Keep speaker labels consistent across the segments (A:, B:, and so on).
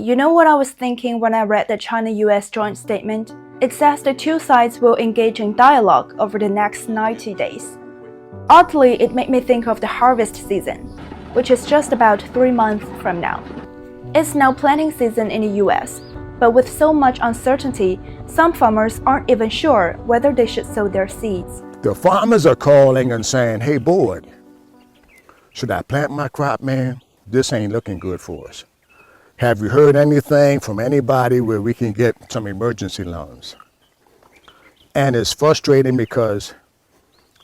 A: You know what I was thinking when I read the China-US joint statement? It says the two sides will engage in dialogue over the next 90 days. Oddly, it made me think of the harvest season, which is just about 3 months from now. It's now planting season in the US, but with so much uncertainty, some farmers aren't even sure whether they should sow their seeds.
B: The farmers are calling and saying, hey board, should I plant my crop, man? This ain't looking good for us. Have you heard anything from anybody where we can get some emergency loans? And it's frustrating because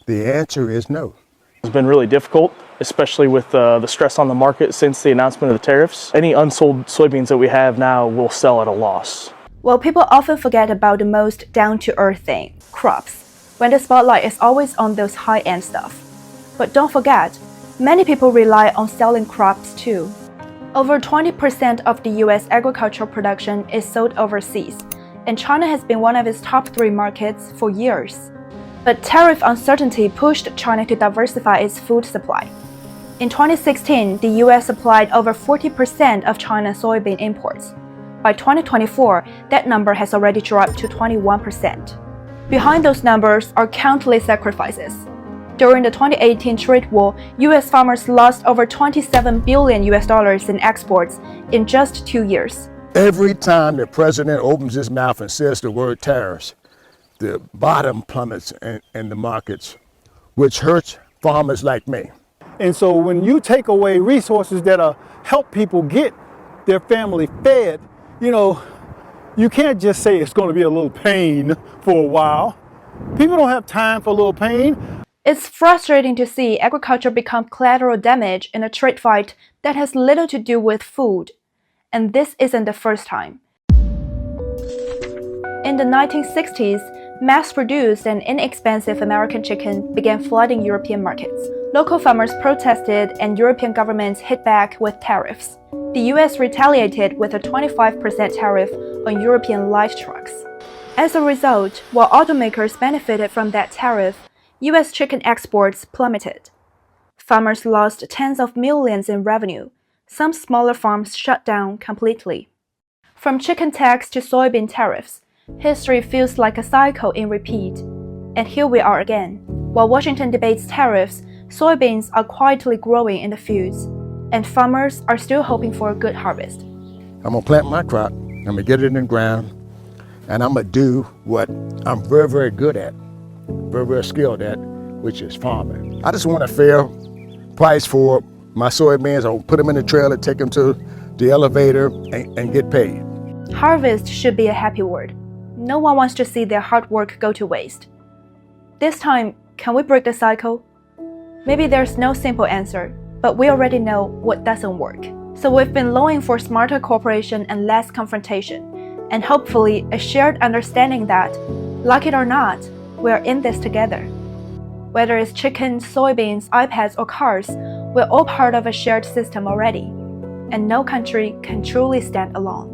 B: the answer is no.
C: It's been really difficult, especially with the stress on the market since the announcement of the tariffs. Any unsold soybeans that we have now will sell at a loss.
A: Well, people often forget about the most down-to-earth thing, crops, when the spotlight is always on those high-end stuff. But don't forget, many people rely on selling crops too. Over 20% of the US agricultural production is sold overseas, and China has been one of its top 3 markets for years. But tariff uncertainty pushed China to diversify its food supply. In 2016, the US supplied over 40% of China's soybean imports. By 2024, that number has already dropped to 21%. Behind those numbers are countless sacrifices. During the 2018 trade war, US farmers lost over $27 billion in exports in just 2 years.
B: Every time the president opens his mouth and says the word tariffs, the bottom plummets in the markets, which hurts farmers like me.
D: And so when you take away resources that help people get their family fed, you can't just say it's going to be a little pain for a while. People don't have time for a little pain.
A: It's frustrating to see agriculture become collateral damage in a trade fight that has little to do with food. And this isn't the first time. In the 1960s, mass-produced and inexpensive American chicken began flooding European markets. Local farmers protested and European governments hit back with tariffs. The US retaliated with a 25% tariff on European live trucks. As a result, while automakers benefited from that tariff, US chicken exports plummeted. Farmers lost tens of millions in revenue. Some smaller farms shut down completely. From chicken tax to soybean tariffs, history feels like a cycle in repeat. And here we are again. While Washington debates tariffs, soybeans are quietly growing in the fields, and farmers are still hoping for a good harvest.
B: I'm gonna plant my crop, I'm gonna get it in the ground, and I'm gonna do what I'm very, very good at, very, very skilled at, which is farming. I just want a fair price for my soybeans. I'll put them in the trailer, take them to the elevator, and get paid.
A: Harvest should be a happy word. No one wants to see their hard work go to waste. This time, can we break the cycle? Maybe there's no simple answer, but we already know what doesn't work. So we've been longing for smarter cooperation and less confrontation, and hopefully a shared understanding that, like it or not, we're in this together. Whether it's chicken, soybeans, iPads, or cars, we're all part of a shared system already, and no country can truly stand alone.